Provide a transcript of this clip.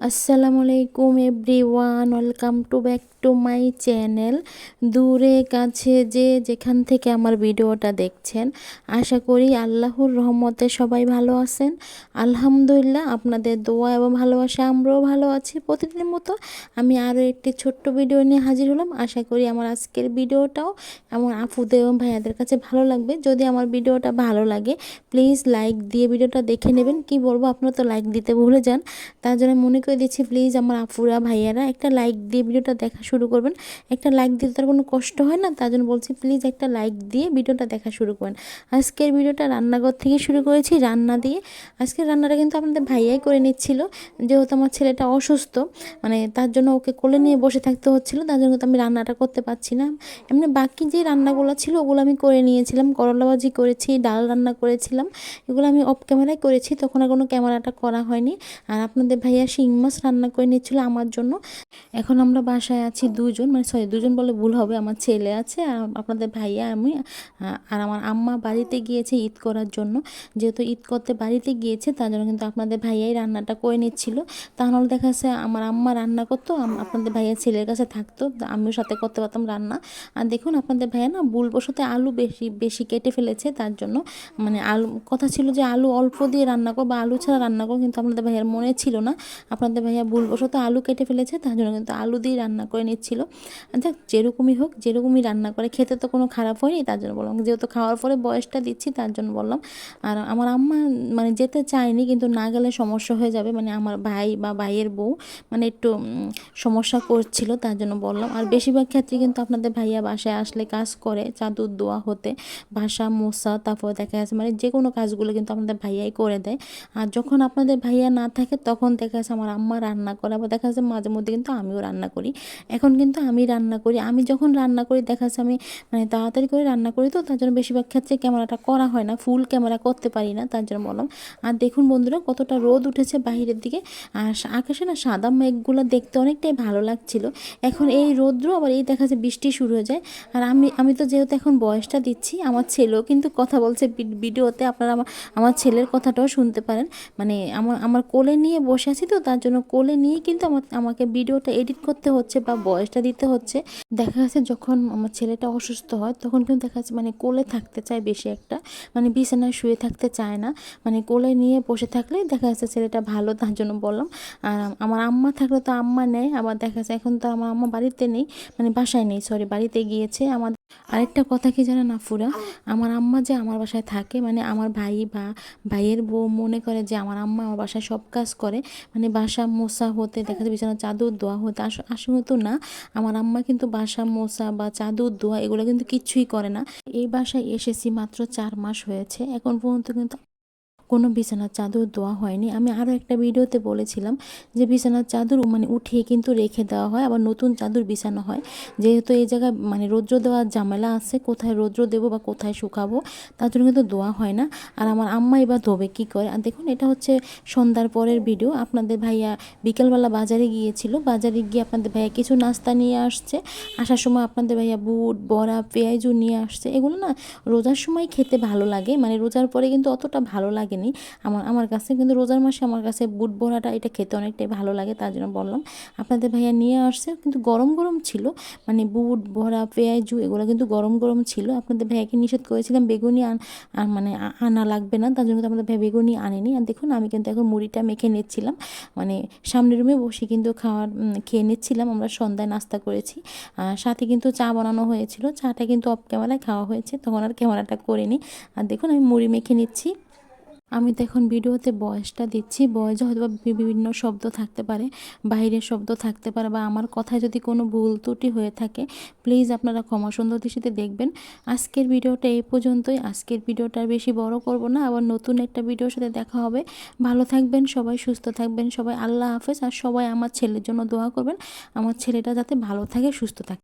আসসালামু আলাইকুম everyone, welcome to back to my channel. দূরে কাছে যে যেখান থেকে আমার ভিডিওটা দেখছেন, আশা করি আল্লাহর রহমতে সবাই ভালো আছেন। আলহামদুলিল্লাহ, আপনাদের দোয়া এবং ভালোবাসা আমরাও ভালো আছি। প্রতিদিনের মতো আমি আরও একটি ছোট্ট ভিডিও নিয়ে হাজির হলাম। আশা করি আমার আজকের ভিডিওটাও এমন আপুদের এবং ভাইয়াদের কাছে ভালো লাগবে। যদি আমার ভিডিওটা ভালো লাগে প্লিজ লাইক দিয়ে ভিডিওটা দেখে নেবেন। কি বলবো, আপনারা তো লাইক দিতে ভুলে যান, তার জন্য মনে করে দিচ্ছি প্লিজ আমার আপুরা ভাইয়ারা একটা লাইক দিয়ে ভিডিওটা দেখা শুরু করবেন। একটা লাইক দিতে তার কোনো কষ্ট হয় না, তার জন্য বলছি প্লিজ একটা লাইক দিয়ে ভিডিওটা দেখা শুরু করেন। আজকের ভিডিওটা রান্নাঘর থেকে শুরু করেছি, রান্না দিয়ে। আজকের রান্নাটা কিন্তু আপনাদের ভাইয়াই করে নিচ্ছিল, যেহেতু আমার ছেলেটা অসুস্থ, মানে তার জন্য ওকে কোলে নিয়ে বসে থাকতে হচ্ছিলো, তার জন্য কিন্তু আমি রান্নাটা করতে পারছি না। এমনি বাকি যে রান্নাগুলো ছিল ওগুলো আমি করে নিয়েছিলাম। করলা ভাজি করেছি, ডাল রান্না করেছিলাম, এগুলো আমি অফ ক্যামেরায় করেছি, তখন আর কোনো ক্যামেরাটা করা হয়নি। আর আপনাদের ভাইয়া শিং মাছ রান্না করে নিচ্ছিল আমার জন্য। এখন আমরা বাসায় আছি দুজন, মানে সরি দুজন বলে ভুল হবে, আমার ছেলে আছে আর আপনাদের ভাইয়া আমি। আর আমার আম্মা বাড়িতে গিয়েছে ঈদ করার জন্য, যেহেতু ঈদ করতে বাড়িতে গিয়েছে তার জন্য কিন্তু আপনাদের ভাইয়াই রান্নাটা করে নিচ্ছিল। তাহলে দেখা যাচ্ছে আমার আম্মা রান্না করতো, আপনাদের ভাইয়া ছেলের কাছে থাকতো, আমিও সাথে করতে পারতাম রান্না। আর দেখুন আপনাদের ভাইয়া না ভুলবশত আলু বেশি বেশি কেটে ফেলেছে, তার জন্য মানে আলু কথা ছিল যে আলু অল্প দিয়ে রান্না করবো, আলু ছাড়া রান্না করবো, কিন্তু আপনাদের ভাইয়ার মনে ছিল না, আপনাদের ভাইয়া ভুলবশত আলু কেটে ফেলেছে, তার জন্য কিন্তু আলু দিয়ে রান্না করে নিচ্ছিল। আচ্ছা, যেরকমই হোক, যেরকমই রান্না করে খেতে তো কোনো খারাপ হয়নি, তার জন্য বললাম, যেহেতু খাওয়ার পরে বয়সটা দিচ্ছি তার জন্য বললাম। আর আমার আম্মা মানে যেতে চায়নি, কিন্তু না গেলে সমস্যা হয়ে যাবে, মানে আমার ভাই বা ভাইয়ের বউ মানে একটু সমস্যা করছিল, তার জন্য বললাম। আর বেশিরভাগ ক্ষেত্রে কিন্তু আপনাদের ভাইয়া বাসায় আসলে কাজ করে, চাদর দোয়া হতে বাসা মোছা, তারপর দেখা যাচ্ছে মানে যে কোনো কাজগুলো কিন্তু আপনাদের ভাইয়াই করে দেয়। আর যখন আপনাদের ভাইয়া না থাকে তখন দেখা যাচ্ছে আমার আম্মা রান্না করে, আবার দেখা যাচ্ছে মাঝে মধ্যে কিন্তু আমিও রান্না করি। এখন কিন্তু আমি রান্না করি, আমি যখন রান্না করি দেখা যাচ্ছে আমি মানে তাড়াতাড়ি করে রান্না করি, তো তার জন্য বেশিরভাগ ক্ষেত্রে ক্যামেরাটা করা হয় না, ফুল ক্যামেরা করতে পারি না, তার জন্য বললাম। আর দেখুন বন্ধুরা কতটা রোদ উঠেছে বাইরের দিকে, আর আকাশে না সাদা মেঘগুলো দেখতে অনেকটাই ভালো লাগছিল। এখন এই রৌদ্র আবার এই দেখা যাচ্ছে বৃষ্টি শুরু হয়ে যায়। আর আমি তো যেহেতু এখন বয়সটা দিচ্ছি, আমার ছেলেও কিন্তু কথা বলছে ভিডিওতে, আপনারা আমার ছেলের কথাটাও শুনতে পারেন। মানে আমার কোলে নিয়ে বসে আছি, তো তার জন্য কোলে নিয়ে কিন্তু আমাকে ভিডিওটা এডিট করতে হচ্ছে বা ভয়েসটা দিতে হচ্ছে। দেখা যাচ্ছে যখন আমার ছেলেটা অসুস্থ হয় তখন কিন্তু দেখা যাচ্ছে মানে কোলে থাকতে চায় বেশি একটা, মানে বিছানায় শুয়ে থাকতে চায় না, মানে কোলে নিয়ে বসে থাকলে দেখা যাচ্ছে ছেলেটা ভালো, তার জন্য বললাম। আর আমার আম্মা থাকলে তো আম্মা নেয়, আবার দেখা যাচ্ছে এখন তো আমার আম্মা বাড়িতে নেই, মানে বাসায় নেই, সরি বাড়িতে গিয়েছে। আমার আরেকটা কথা কি জানেন আফুরা, আমার আম্মা যে আমার বাসায় থাকে, মানে আমার ভাই বা ভাইয়ের বউ মনে করে যে আমার আম্মা আমার বাসায় সব কাজ করে, মানে বাসা মোছা হতে দেখা যায় বিছানা চাদর ধোয়া হতে, আসলে তো না, আমার আম্মা কিন্তু বাসা মোছা বা চাদর ধোয়া এগুলো কিন্তু কিচ্ছুই করে না। এই বাসায় এসেছি মাত্র 4 মাস হয়েছে, এখন পর্যন্ত কিন্তু কোনো বিছানার চাদর দেওয়া হয়নি। আমি আরও একটা ভিডিওতে বলেছিলাম যে বিছানার চাদর মানে উঠিয়ে কিন্তু রেখে দেওয়া হয়, আবার নতুন চাদর বিছানো হয়, যেহেতু এই জায়গায় মানে রৌদ্র দেওয়ার ঝামেলা আছে, কোথায় রৌদ্র দেবো বা কোথায় শুকাবো, তার জন্য কিন্তু দেওয়া হয় না। আর আমার আম্মা এবার ধোবে কী করে। আর দেখুন এটা হচ্ছে সন্ধ্যার পরের ভিডিও। আপনাদের ভাইয়া বিকেলবেলা বাজারে গিয়েছিল, বাজারে গিয়ে আপনাদের ভাইয়া কিছু নাস্তা নিয়ে আসছে, আসার সময় আপনাদের ভাইয়া বুট বড়া পেঁয়াজু নিয়ে আসছে। এগুলো না রোজার সময় খেতে ভালো লাগে, মানে রোজার পরে কিন্তু অতটা ভালো লাগেনি আমার কাছে, কিন্তু রোজার মাসে আমার কাছে বুট বড়াটা এটা খেতে অনেকটাই ভালো লাগে, তার জন্য বললাম। আপনাদের ভাইয়া নিয়ে আসছে, কিন্তু গরম গরম ছিল, মানে বুট বড়া পেঁয়াজু এগুলো কিন্তু গরম গরম ছিল। আপনাদের ভাইয়াকে নিষেধ করেছিলাম বেগুনি মানে আনা লাগবে না, তার জন্য তো আমাদের ভাই বেগুনি আনেনি। আর দেখুন আমি কিন্তু এখন মুড়িটা মেখে নিচ্ছিলাম, মানে সামনের রুমে বসে কিন্তু খেয়ে নিচ্ছিলাম। আমরা সন্ধ্যায় নাস্তা করেছি, সাথে কিন্তু চা বানানো হয়েছিল, চাটা কিন্তু অফ ক্যামেরায় খাওয়া হয়েছে, তখন আর ক্যামেরাটা করিনি। আর দেখুন আমি মুড়ি মেখে নিচ্ছি। আমি তো এখন ভিডিওতে ভয়েসটা দিচ্ছি, ভয়েসে হয়তো বিভিন্ন শব্দ থাকতে পারে, বাইরের শব্দ থাকতে পারে, বা আমার কথায় যদি কোনো ভুল ত্রুটি হয়ে থাকে প্লিজ আপনারা ক্ষমা সুন্দর দৃষ্টিতে দেখবেন। আজকের ভিডিওটা এই পর্যন্তই, আজকের ভিডিওটা আর বেশি বড় করব না, আবার নতুন একটা ভিডিওর সাথে দেখা হবে। ভালো থাকবেন সবাই, সুস্থ থাকবেন সবাই, আল্লাহ হাফেজ। আর সবাই আমার ছেলের জন্য দোয়া করবেন, আমার ছেলেটা যাতে ভালো থাকে সুস্থ থাকে।